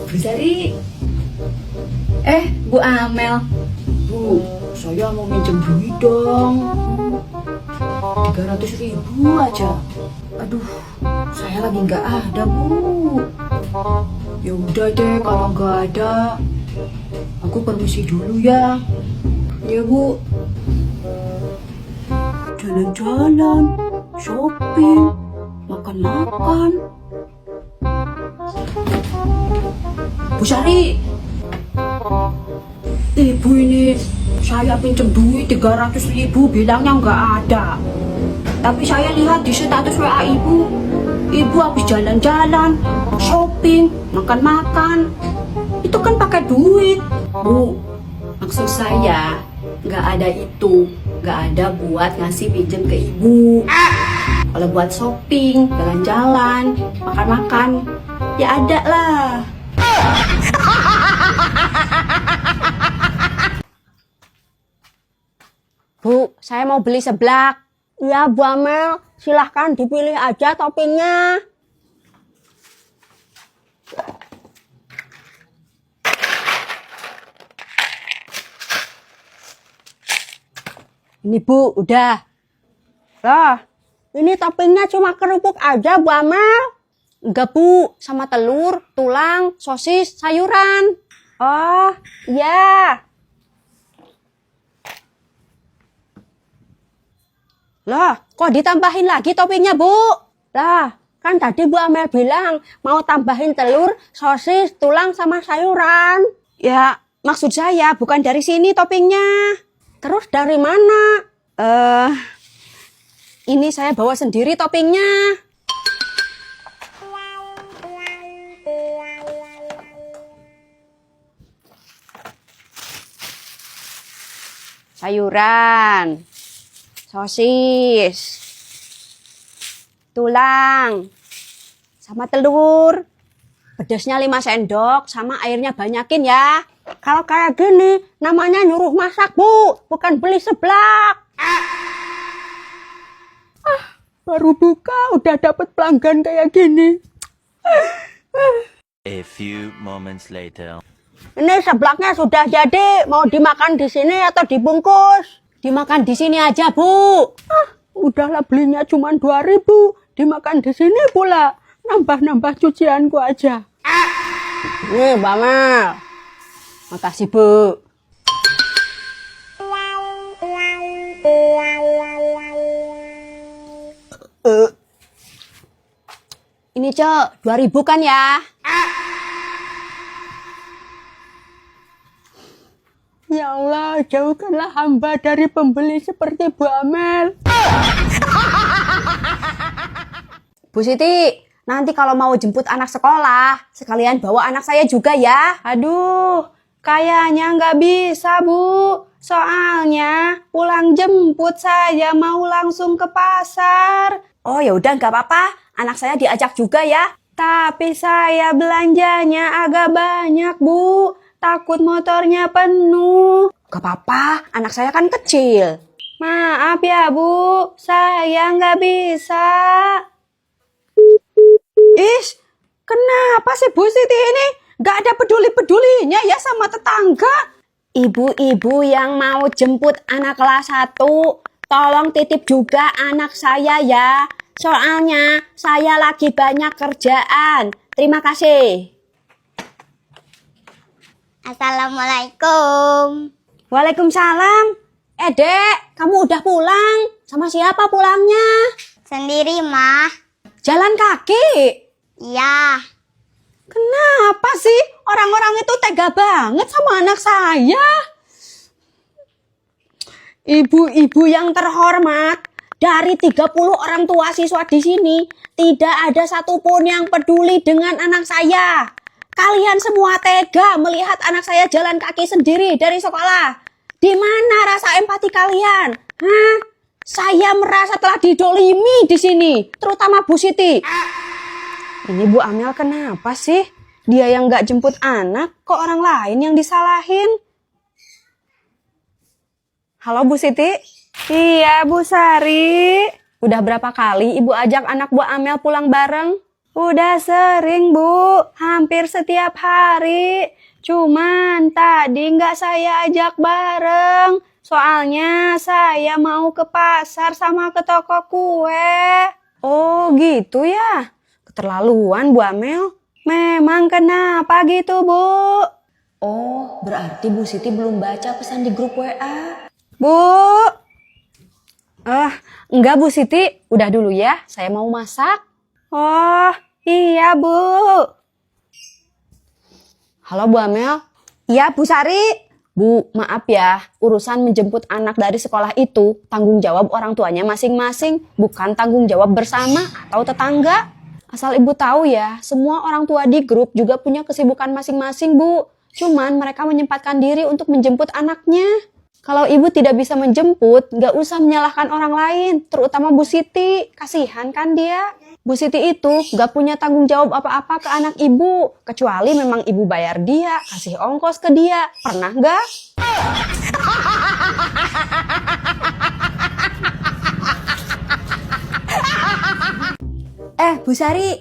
Bu Sari. Bu Amel. Bu, saya mau minjem duit dong. 300.000 aja. Aduh, saya lagi nggak ada, Bu. Ya udah deh, kalau nggak ada, aku permisi dulu ya. Ya, Bu. Jalan-jalan, shopping, makan-makan. Bu Sari, Ibu ini saya pinjam duit 300.000, bilangnya nggak ada. Tapi saya lihat di status WA Ibu habis jalan-jalan, shopping, makan-makan. Itu kan pakai duit. Bu, maksud saya nggak ada itu. Nggak ada buat ngasih pinjam ke Ibu. Kalau buat shopping, jalan-jalan, makan-makan, ya ada lah. Bu, saya mau beli seblak. Ya, Bu Amel, silahkan dipilih aja toppingnya. Ini Bu, udah. Lah, ini toppingnya cuma kerupuk aja, Bu Amel. Enggak, Bu, sama telur, tulang, sosis, sayuran. Oh, iya. Lah, kok ditambahin lagi toppingnya, Bu? Lah, kan tadi Bu Amel bilang mau tambahin telur, sosis, tulang, sama sayuran. Ya, maksud saya bukan dari sini toppingnya. Terus dari mana? Ini saya bawa sendiri toppingnya. Sayuran, sosis, tulang, sama telur. Pedasnya 5 sendok, sama airnya banyakin ya. Kalau kayak gini, namanya nyuruh masak, Bu, bukan beli seblak. Baru buka, udah dapet pelanggan kayak gini. A few moments later. Ini seblaknya sudah jadi, mau dimakan di sini atau dibungkus? Dimakan di sini aja, Bu. Udahlah belinya cuma 2.000, dimakan di sini pula. Nambah-nambah cucianku aja. Nih, Mbak Mel. Makasih, Bu. Ini, Cok, 2.000 kan ya? Ya Allah, jauhkanlah hamba dari pembeli seperti Bu Amel. Bu Siti, nanti kalau mau jemput anak sekolah, sekalian bawa anak saya juga ya. Aduh, kayaknya nggak bisa, Bu. Soalnya pulang jemput saya mau langsung ke pasar. Oh ya udah nggak apa-apa, anak saya diajak juga ya. Tapi saya belanjanya agak banyak, Bu. Takut motornya penuh. Gak apa-apa, anak saya kan kecil. Maaf ya, Bu. Saya nggak bisa. Kenapa sih Bu Siti ini nggak ada peduli-pedulinya ya sama tetangga? Ibu-ibu yang mau jemput anak kelas 1, tolong titip juga anak saya ya. Soalnya saya lagi banyak kerjaan. Terima kasih. Assalamualaikum. Waalaikumsalam. Dek, kamu udah pulang? Sama siapa pulangnya? Sendiri, Mah. Jalan kaki? Iya. Kenapa sih orang-orang itu tega banget sama anak saya? Ibu-ibu yang terhormat, dari 30 orang tua siswa di sini, tidak ada satupun yang peduli dengan anak saya. Kalian semua tega melihat anak saya jalan kaki sendiri dari sekolah. Di mana rasa empati kalian? Hah? Saya merasa telah didolimi di sini, terutama Bu Siti. Ini Bu Amel kenapa sih? Dia yang nggak jemput anak, kok orang lain yang disalahin? Halo Bu Siti? Iya Bu Sari. Udah berapa kali Ibu ajak anak Bu Amel pulang bareng? Udah sering, Bu. Hampir setiap hari. Cuman tadi nggak saya ajak bareng. Soalnya saya mau ke pasar sama ke toko kue. Oh gitu ya? Keterlaluan Bu Amel. Memang kenapa gitu, Bu? Oh, berarti Bu Siti belum baca pesan di grup WA. Bu? Enggak Bu Siti. Udah dulu ya, saya mau masak. Oh, iya Bu. Halo Bu Amel. Iya Bu Sari. Bu, maaf ya, urusan menjemput anak dari sekolah itu tanggung jawab orang tuanya masing-masing, bukan tanggung jawab bersama atau tetangga. Asal Ibu tahu ya, semua orang tua di grup juga punya kesibukan masing-masing, Bu. Cuman mereka menyempatkan diri untuk menjemput anaknya. Kalau Ibu tidak bisa menjemput, nggak usah menyalahkan orang lain, terutama Bu Siti. Kasihan kan dia? Bu Siti itu nggak punya tanggung jawab apa-apa ke anak Ibu, kecuali memang Ibu bayar dia, kasih ongkos ke dia. Pernah nggak? Bu Sari,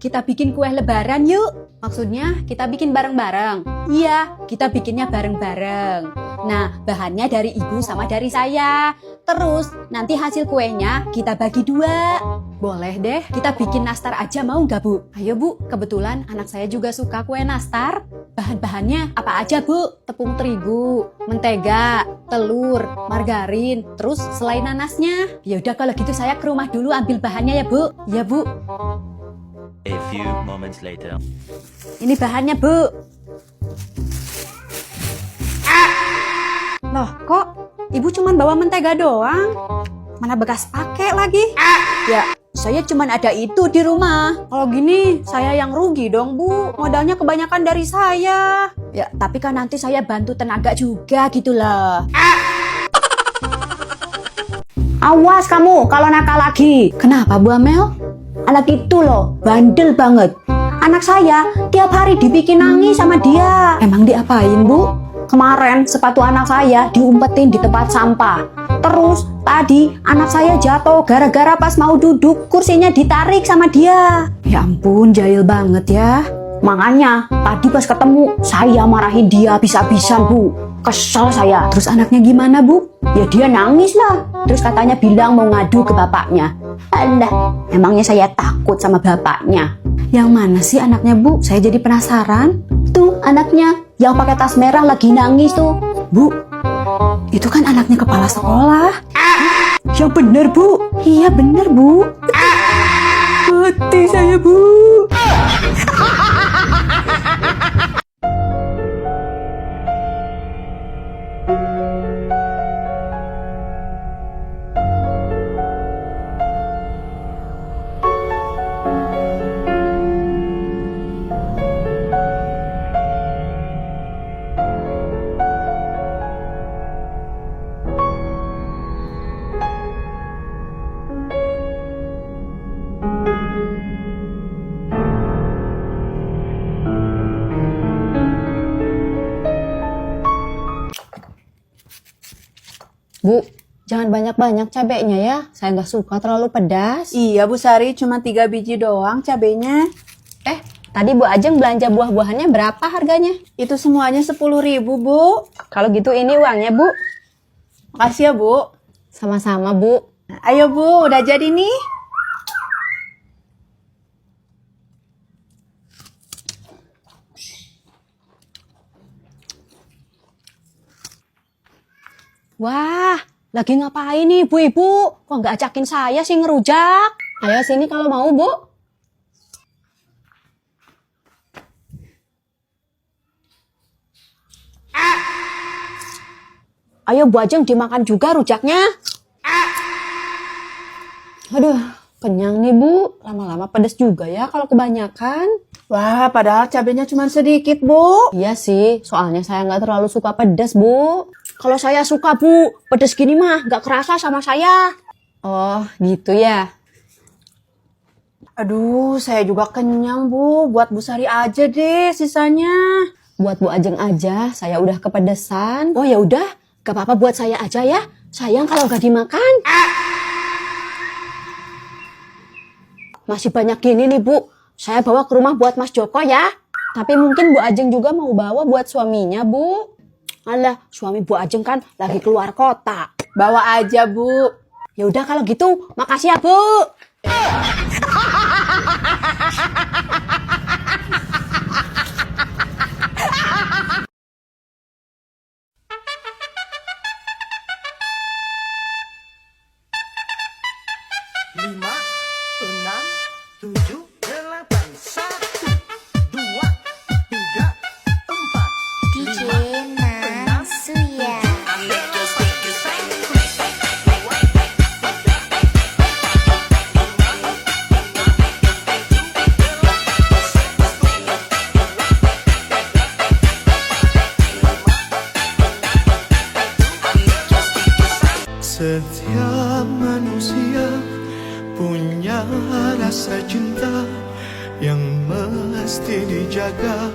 kita bikin kue lebaran yuk. Maksudnya kita bikin bareng-bareng. Iya, kita bikinnya bareng-bareng. Nah, bahannya dari Ibu sama dari saya. Terus nanti hasil kuenya kita bagi 2. Boleh deh, kita bikin nastar aja, mau nggak Bu? Ayo Bu, kebetulan anak saya juga suka kue nastar. Bahan-bahannya apa aja Bu? Tepung terigu, mentega, telur, margarin, terus selai nanasnya. Ya udah kalau gitu saya ke rumah dulu ambil bahannya ya Bu. Ya Bu. A few moments later. Ini bahannya Bu. Loh kok Ibu cuman bawa mentega doang? Mana bekas pakai lagi? Ya, saya cuman ada itu di rumah. Kalau gini, saya yang rugi dong, Bu. Modalnya kebanyakan dari saya. Ya, tapi kan nanti saya bantu tenaga juga gitu loh. Awas kamu kalau nakal lagi. Kenapa, Bu Amel? Anak itu loh, bandel banget. Anak saya tiap hari dibikin nangis sama dia. Emang diapain, Bu? Kemarin sepatu anak saya diumpetin di tempat sampah. Terus tadi anak saya jatuh gara-gara pas mau duduk kursinya ditarik sama dia. Ya ampun, jahil banget ya. Makanya tadi pas ketemu saya marahin dia habis-habisan, Bu. Kesel saya. Terus anaknya gimana, Bu? Ya dia nangis lah. Terus katanya bilang mau ngadu ke bapaknya. Alah, emangnya saya takut sama bapaknya. Yang mana sih anaknya, Bu? Saya jadi penasaran. Tuh anaknya yang pakai tas merah lagi nangis tuh. Bu, itu kan anaknya kepala sekolah. Yang bener, Bu. Iya bener, Bu. Mati saya, Bu. Bu, jangan banyak-banyak cabenya ya. Saya nggak suka terlalu pedas. Iya Bu Sari, cuma 3 biji doang cabenya. Tadi Bu Ajeng belanja buah-buahannya berapa harganya? Itu semuanya 10.000 Bu. Kalau gitu ini uangnya, Bu. Makasih ya Bu. Sama-sama, Bu. Ayo Bu, udah jadi nih. Wah, lagi ngapain nih ibu-ibu? Kok nggak ajakin saya sih ngerujak? Ayo sini kalau mau, Bu. Ayo Bu Ajeng dimakan juga rujaknya. Aduh, kenyang nih Bu. Lama-lama pedes juga ya kalau kebanyakan. Wah, padahal cabenya cuma sedikit Bu. Iya sih, soalnya saya nggak terlalu suka pedes, Bu. Kalau saya suka, Bu. Pedes gini mah nggak kerasa sama saya. Oh, gitu ya. Aduh, saya juga kenyang Bu. Buat Bu Sari aja deh sisanya. Buat Bu Ajeng aja, saya udah kepedesan. Oh ya udah, gak apa-apa buat saya aja ya. Sayang kalau gak dimakan. Masih banyak gini nih Bu. saya bawa ke rumah buat Mas Joko ya. Tapi mungkin Bu Ajeng juga mau bawa buat suaminya, Bu. Alah, suami Bu Ajeng kan lagi keluar kota. Bawa aja, Bu. Ya udah kalau gitu, makasih ya, Bu. Lima, enam, tujuh, delapan, satu, dua, tiga, empat, DJ Nasuya. Setiap manusia punya rasa cinta yang mesti dijaga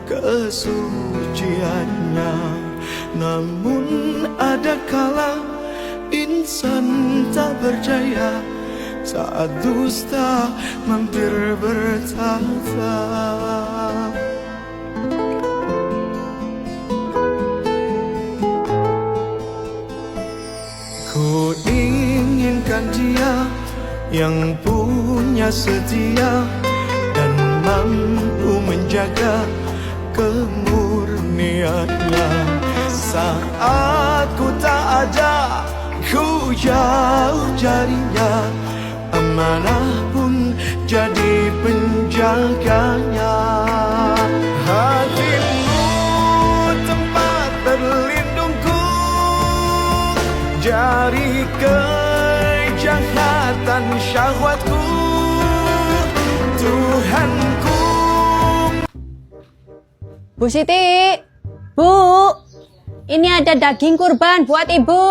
kesuciannya. Namun ada kala insan tak berjaya saat dusta mampir bertata. Ku inginkan dia yang punya setia dan mampu menjaga kemurniannya. Saat ku tak ada, ku jauh carinya, amanah pun jadi penjaganya. Hatimu tempat berlindungku dari kejahatan syahwatku, Tuhanku. Bu Siti, Bu, ini ada daging kurban buat Ibu.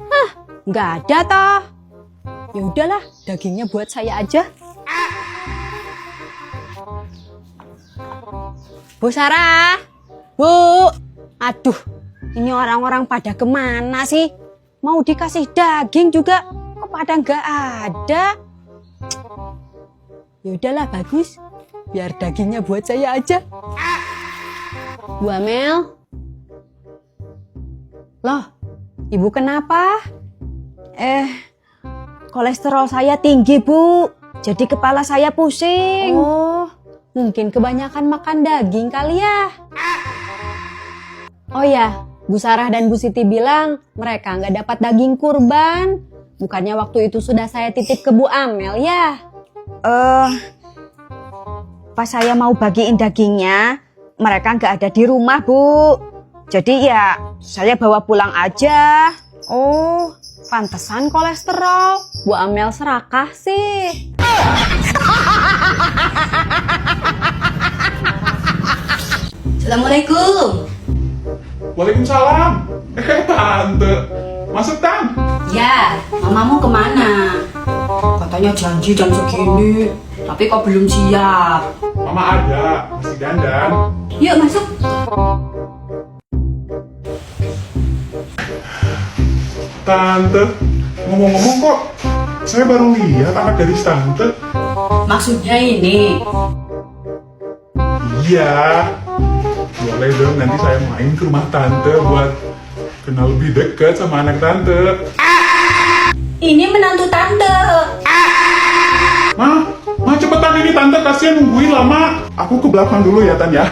Hah, nggak ada toh. Ya udahlah, dagingnya buat saya aja. Bu Sarah, Bu, aduh, ini orang-orang pada kemana sih? Mau dikasih daging juga, kok pada nggak ada? Ya udahlah, bagus. Biar dagingnya buat saya aja. Bu Amel. Loh, Ibu kenapa? Kolesterol saya tinggi, Bu. Jadi kepala saya pusing. Oh, mungkin kebanyakan makan daging kali ya. Oh ya, Bu Sarah dan Bu Siti bilang mereka nggak dapat daging kurban. Bukannya waktu itu sudah saya titip ke Bu Amel ya? Pas saya mau bagiin dagingnya, mereka nggak ada di rumah, Bu. Jadi ya, saya bawa pulang aja. Oh, pantesan kolesterol. Bu Amel serakah sih. Assalamualaikum. Waalaikumsalam. Tante. Masuk, Tan. Ya, mamamu kemana? Katanya janji jam segini, tapi kok belum siap. Mama ada, masih dandan. Yuk masuk. Tante, ngomong-ngomong kok, saya baru lihat anak gadis Tante. Maksudnya ini. Iya. Boleh dong, nanti saya main ke rumah Tante buat kenal lebih dekat sama anak Tante. Ini menantu tante. Ma cepetan ini Tante, kasihan nungguin lama. Aku ke belakang dulu ya, Tan ya.